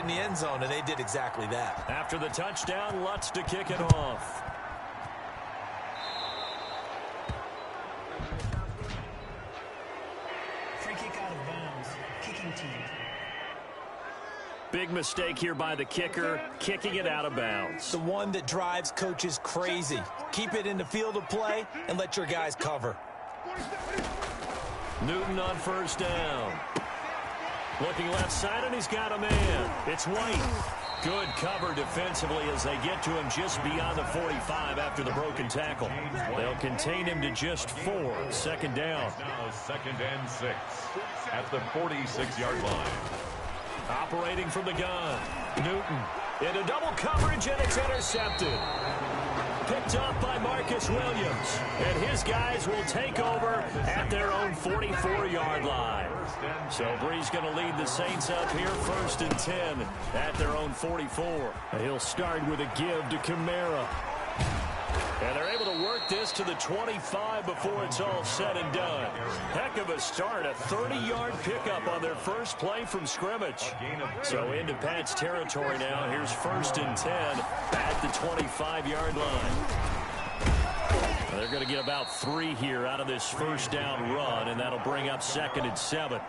in the end zone, and they did exactly that. After the touchdown, Lutz to kick it off. Free kick out of bounds. Kicking team. Big mistake here by the kicker, kicking it out of bounds. The one that drives coaches crazy. Keep it in the field of play and let your guys cover. Newton on first down. Looking left side, and he's got a man. It's White. Good cover defensively as they get to him just beyond the 45 after the broken tackle. They'll contain him to just 4. Second down. Now 2nd and 6 at the 46-yard line. Operating from the gun. Newton into double coverage, and it's intercepted. Picked up by Marcus Williams. And his guys will take over at their own 44-yard line. So Bree's going to lead the Saints up here 1st and 10 at their own 44. He'll start with a give to Kamara. And they're able to work this to the 25 before it's all said and done. Heck of a start, a 30-yard pickup on their first play from scrimmage. So into Pat's territory now. Here's 1st and 10 at the 25-yard line. They're going to get about 3 here out of this first down run, and that'll bring up 2nd and 7.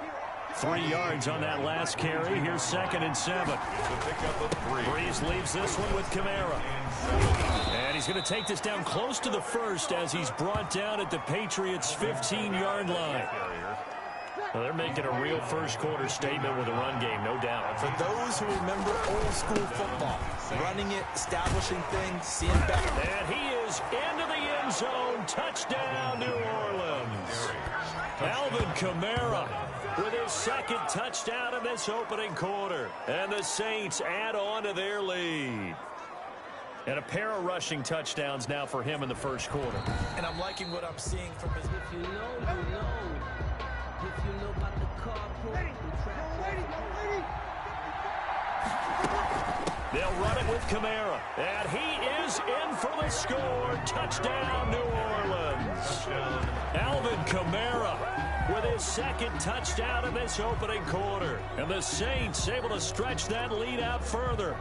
3 yards on that last carry. Here's 2nd and 7. Breeze leaves this one with Kamara. And he's going to take this down close to the 1st as he's brought down at the Patriots' 15-yard line. Well, they're making a real first-quarter statement with a run game, no doubt. For those who remember old-school football, running it, establishing things, seeing back. And he is into the end zone. Touchdown, New Orleans. Alvin Kamara with his 2nd touchdown in this opening quarter. And the Saints add on to their lead. And a pair of rushing touchdowns now for him in the first quarter. And I'm liking what I'm seeing from his... If you know, you know. If you know about the carpool, they'll run it with Kamara. And he is in for the score. Touchdown, New Orleans. Alvin Kamara with his 2nd touchdown in this opening quarter. And the Saints able to stretch that lead out further.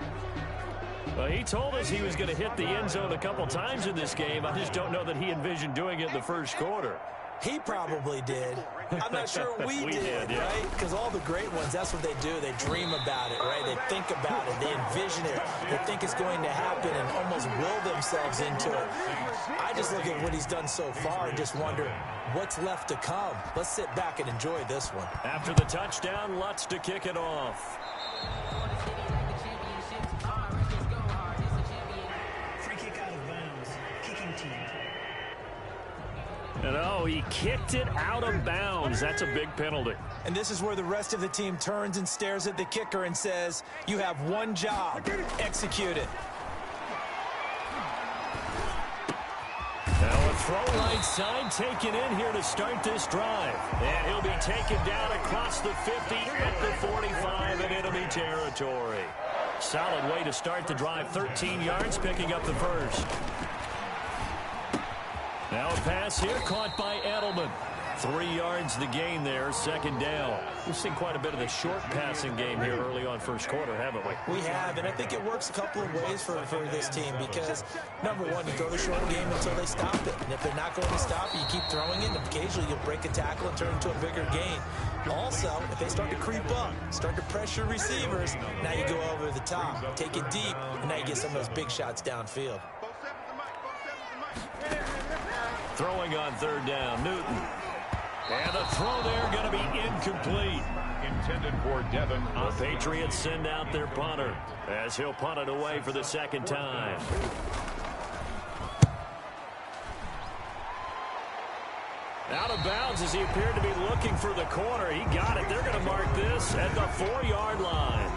Well, he told us he was going to hit the end zone a couple times in this game. I just don't know that he envisioned doing it in the first quarter. He probably did. I'm not sure we did, yeah. right? Because all the great ones, that's what they do. They dream about it, right? They think about it. They envision it. They think it's going to happen and almost will themselves into it. I just look at what he's done so far and just wonder what's left to come. Let's sit back and enjoy this one. After the touchdown, Lutz to kick it off. And oh, he kicked it out of bounds. That's a big penalty. And this is where the rest of the team turns and stares at the kicker and says, you have one job, execute it. Now a throw right side taken in here to start this drive. And he'll be taken down across the 50 at the 45 and enemy territory. Solid way to start the drive. 13 yards, picking up the first. Now a pass here, caught by Edelman. 3 yards the gain there, 2nd down. We've seen quite a bit of the short passing game here early on first quarter, haven't we? We have, and I think it works a couple of ways for this team because, number one, you throw the short game until they stop it. And if they're not going to stop it, you keep throwing it, and occasionally you'll break a tackle and turn into a bigger gain. Also, if they start to creep up, start to pressure receivers, now you go over the top, take it deep, and now you get some of those big shots downfield. Throwing on 3rd down, Newton. And the throw there going to be incomplete. Intended for Devin. The Patriots send out their punter as he'll punt it away for the 2nd time. Out of bounds as he appeared to be looking for the corner. He got it. They're going to mark this at the 4-yard line.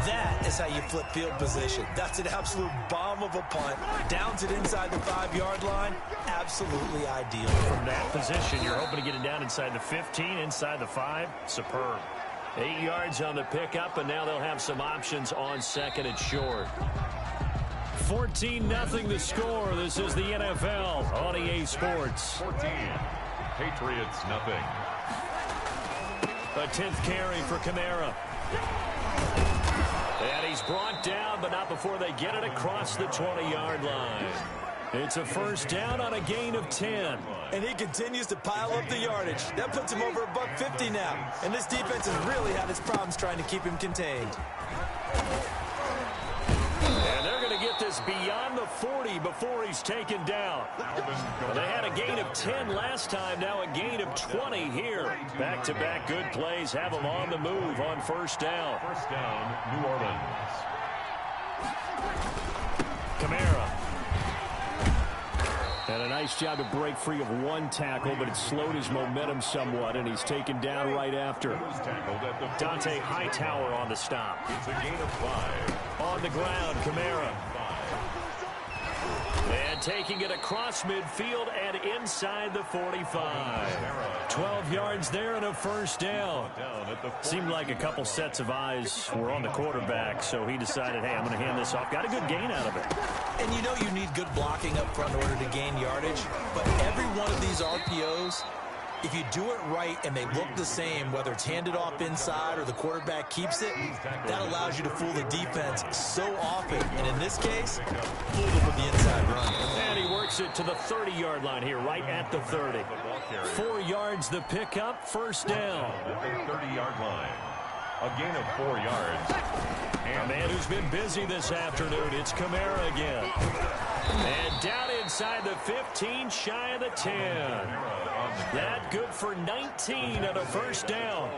That is how you flip field position. That's an absolute bomb of a punt. Downs it inside the 5-yard line. Absolutely ideal. From that position, you're hoping to get it down inside the 15, inside the 5. Superb. 8 yards on the pickup, and now they'll have some options on 2nd and short. 14-0 the score. This is the NFL on EA Sports. 14. Patriots, nothing. A 10th carry for Kamara. He's brought down, but not before they get it across the 20-yard line. It's a first down on a gain of 10. And he continues to pile up the yardage. That puts him over $150 now. And this defense has really had its problems trying to keep him contained. And they're going to get this beyond the 40 before he's taken down. Well, they had a gain of 10 last time, now a gain of 20 here. Back-to-back good plays have them on the move on first down. First down, New Orleans. Kamara. And a nice job to break free of one tackle, but it slowed his momentum somewhat, and he's taken down right after. Dante Hightower on the stop. It's a gain of 5. On the ground, Kamara. And taking it across midfield and inside the 45. 12 yards there and a first down. Seemed like a couple sets of eyes were on the quarterback, so he decided, hey, I'm going to hand this off. Got a good gain out of it. And you know you need good blocking up front in order to gain yardage, but every one of these RPOs, if you do it right and they look the same, whether it's handed off inside or the quarterback keeps it, that allows you to fool the defense so often. And in this case, fool them with the inside run. And he works it to the 30-yard line here, right at the 30. 4 yards the pickup, first down. At the 30-yard line. A gain of 4 yards. A man who's been busy this afternoon, it's Kamara again. And down inside the 15, shy of the 10. That good for 19 and a first down.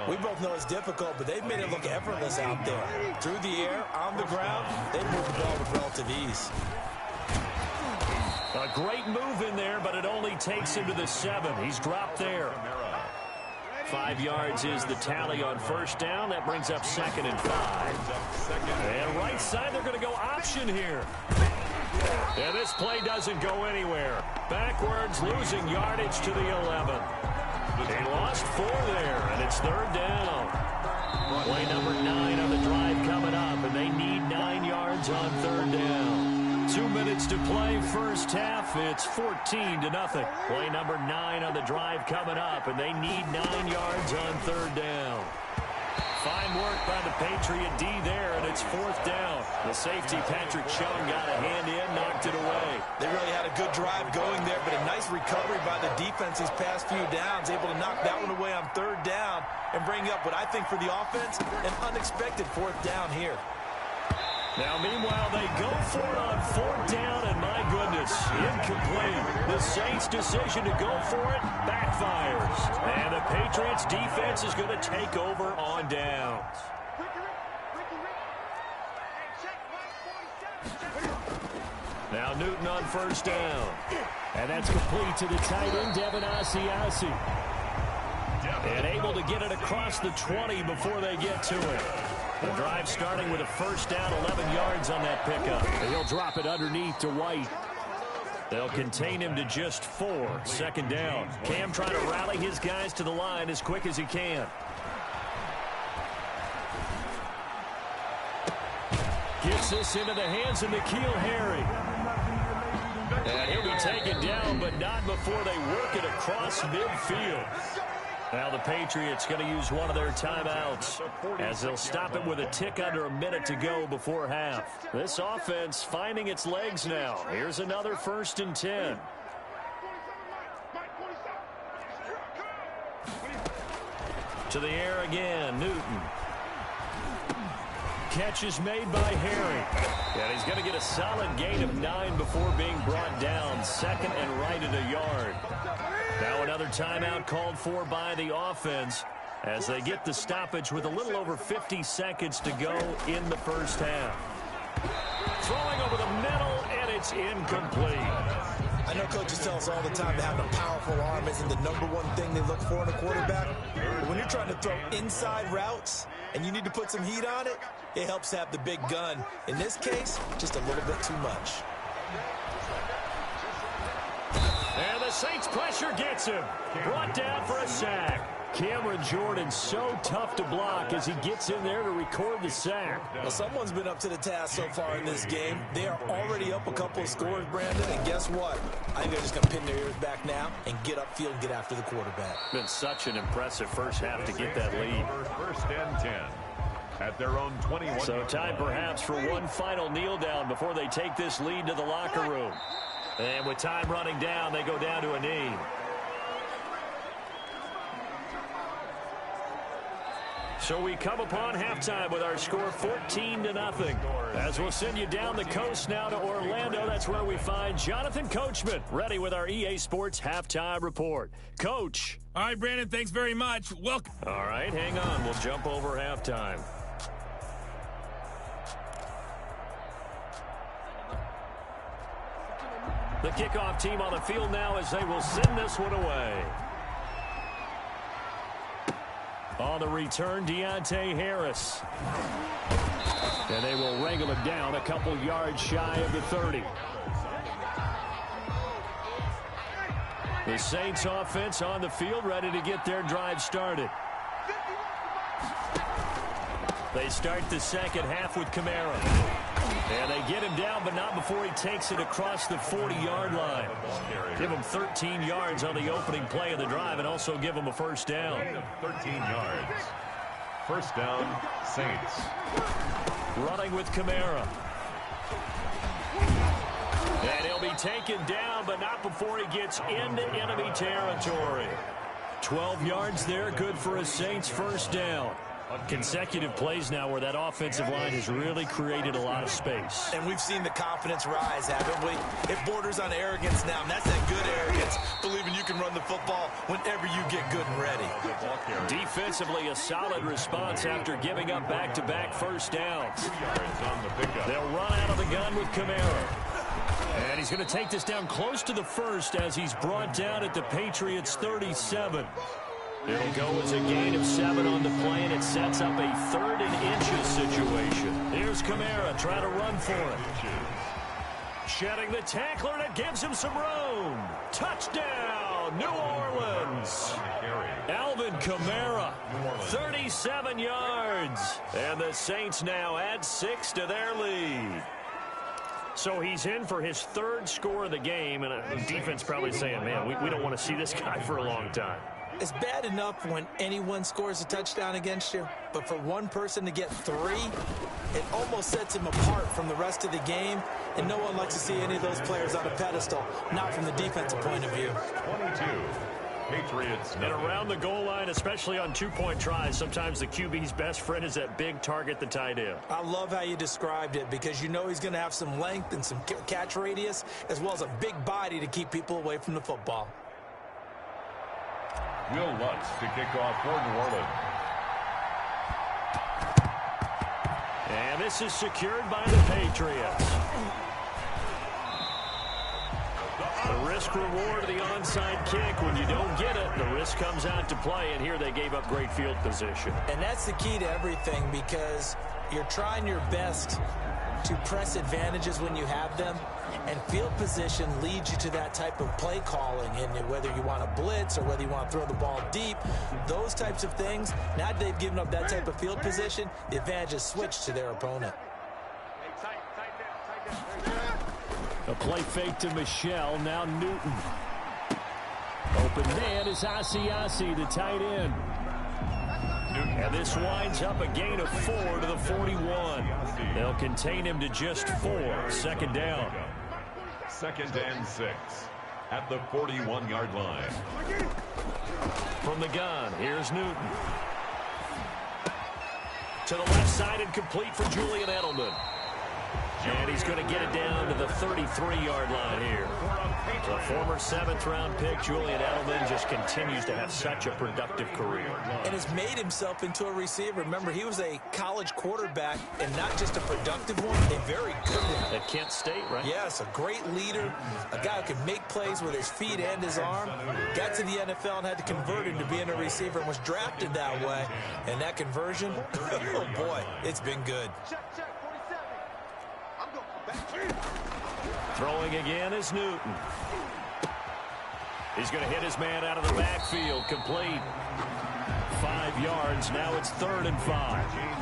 We both know it's difficult, but they've made it look effortless out there. Through the air, on the ground, they move the ball with relative ease. A great move in there, but it only takes him to the 7. He's dropped there. 5 yards is the tally on first down. That brings up 2nd and 5. And right side, they're going to go option here. And this play doesn't go anywhere. Backwards, losing yardage to the 11. He lost 4 there, and it's 3rd down. Play number 9 on the drive coming up, and they need 9 yards on 3rd down. 2 minutes to play, first half. It's 14-0. Play number 9 on the drive coming up, and they need 9 yards on 3rd down. Fine work by the Patriot D there, and it's 4th down. The safety, Patrick Chung, got a hand in, knocked it away. They really had a good drive going there, but a nice recovery by the defense these past few downs, able to knock that one away on 3rd down and bring up what I think for the offense, an unexpected 4th down here. Now, meanwhile, they go for it on 4th down, and my goodness, incomplete. The Saints' decision to go for it backfires. And the Patriots' defense is going to take over on downs. Now Newton on first down. And that's complete to the tight end, Devin Asiasi. And able to get it across the 20 before they get to it. The drive starting with a first down, 11 yards on that pickup. And he'll drop it underneath to White. They'll contain him to just 4. 2nd down. Cam trying to rally his guys to the line as quick as he can. Gets this into the hands of N'Keal Harry. And he'll be taken down, but not before they work it across midfield. Now the Patriots going to use one of their timeouts as they'll stop it with a tick under a minute to go before half. This offense finding its legs now. Here's another 1st and 10. To the air again, Newton. Catch is made by Harry. And he's going to get a solid gain of 9 before being brought down. 2nd and right at a yard. Now another timeout called for by the offense as they get the stoppage with a little over 50 seconds to go in the first half. Throwing over the middle, and it's incomplete. I know coaches tell us all the time that having a powerful arm isn't the #1 thing they look for in a quarterback. But when you're trying to throw inside routes and you need to put some heat on it, it helps have the big gun. In this case, just a little bit too much. And the Saints pressure gets him. Brought down for a sack. Cameron Jordan so tough to block as he gets in there to record the sack. Well, someone's been up to the task so far in this game. They are already up a couple of scores, Brandon, and guess what? I think they're just going to pin their ears back now and get upfield and get after the quarterback. Been such an impressive first half to get that lead. 1st and 10. at their own 21. So time perhaps for one final kneel down before they take this lead to the locker room. And with time running down, they go down to a knee. So we come upon halftime with our score 14-0. As we'll send you down the coast now to Orlando, that's where we find Jonathan Coachman ready with our EA Sports halftime report. Coach. All right, Brandon, thanks very much. Welcome. All right, hang on. We'll jump over halftime. The kickoff team on the field now as they will send this one away. On the return, Deontay Harris. And they will wrangle it down a couple yards shy of the 30. The Saints offense on the field ready to get their drive started. They start the second half with Kamara. And they get him down, but not before he takes it across the 40-yard line. Give him 13 yards on the opening play of the drive and also give him a first down. 13 yards. First down, Saints. Running with Kamara. And he'll be taken down, but not before he gets into enemy territory. 12 yards there, good for a Saints first down. Consecutive plays now where that offensive line has really created a lot of space. And we've seen the confidence rise, haven't we? It borders on arrogance now, and that's that good arrogance, believing you can run the football whenever you get good and ready. Defensively, a solid response after giving up back-to-back first downs. They'll run out of the gun with Kamara. And he's going to take this down close to the first as he's brought down at the Patriots' 37. It'll go as a gain of 7 on the play, and it sets up a 3rd and inches situation. Here's Kamara trying to run for it. Shedding the tackler, and it gives him some room. Touchdown, New Orleans. Alvin Kamara, 37 yards. And the Saints now add 6 to their lead. So he's in for his 3rd score of the game, and the defense probably saying, man, we don't want to see this guy for a long time. It's bad enough when anyone scores a touchdown against you, but for one person to get 3, it almost sets him apart from the rest of the game, and no one likes to see any of those players on a pedestal, not from the defensive point of view. 22, Patriots. And around the goal line, especially on 2-point tries, sometimes the QB's best friend is that big target, the tight end. I love how you described it because you know he's going to have some length and some catch radius, as well as a big body to keep people away from the football. Will Lutz to kick off for New Orleans. And this is secured by the Patriots. The risk reward of the onside kick. When you don't get it, the risk comes out to play, and here they gave up great field position. And that's the key to everything because you're trying your best to press advantages when you have them, and field position leads you to that type of play calling, and whether you want to blitz or whether you want to throw the ball deep, those types of things, now that they've given up that type of field position, the advantage is switched to their opponent. A play fake to Michelle, now Newton. Open man is Asiasi, the tight end. And this winds up a gain of 4 to the 41. They'll contain him to just 4. Second down. 2nd and 6 at the 41-yard line. From the gun, here's Newton. To the left side and complete for Julian Edelman. And he's going to get it down to the 33-yard line here. The former 7th-round pick, Julian Edelman, just continues to have such a productive career. And has made himself into a receiver. Remember, he was a college quarterback, and not just a productive one, a very good one. At Kent State, right? Yes, a great leader, a guy who can make plays with his feet and his arm. Got to the NFL and had to convert into being a receiver and was drafted that way. And that conversion, oh boy, it's been good. Throwing again is Newton. He's going to hit his man out of the backfield. Complete. 5 yards. Now it's 3rd and 5.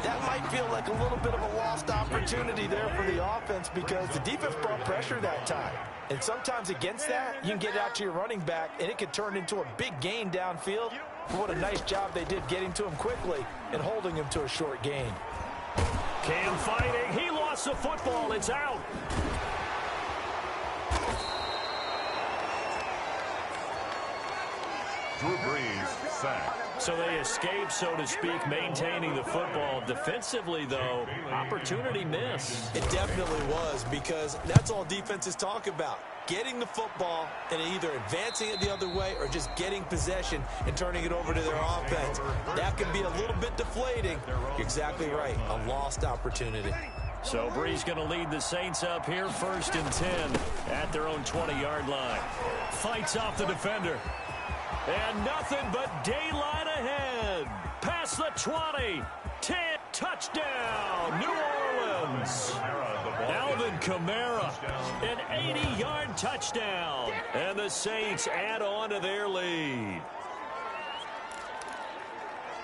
That might feel like a little bit of a lost opportunity there for the offense because the defense brought pressure that time. And sometimes against that, you can get out to your running back, and it could turn into a big gain downfield. But what a nice job they did getting to him quickly and holding him to a short gain. Cam fighting. He lost the football. It's out. Drew Brees, sack. So they escape, so to speak, maintaining the football. Defensively, though, opportunity miss. It definitely was, because that's all defenses talk about. Getting the football and either advancing it the other way or just getting possession and turning it over to their offense. That can be a little bit deflating. You're exactly right. A lost opportunity. So Brees going to lead the Saints up here, 1st and 10 at their own 20-yard line. Fights off the defender. And nothing but daylight ahead. Past the 20. 10. Touchdown, New Orleans. Alvin Kamara, an 80-yard touchdown. And the Saints add on to their lead.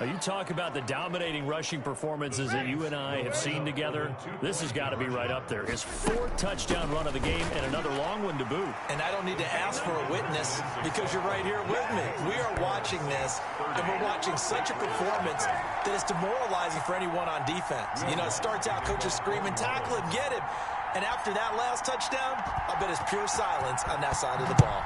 Now, you talk about the dominating rushing performances that you and I have seen together. This has got to be right up there. His 4th touchdown run of the game and another long one to boot. And I don't need to ask for a witness because you're right here with me. We are watching this, and we're watching such a performance that is demoralizing for anyone on defense. You know, it starts out coaches screaming, tackle him, get him. And after that last touchdown, I bet it's pure silence on that side of the ball.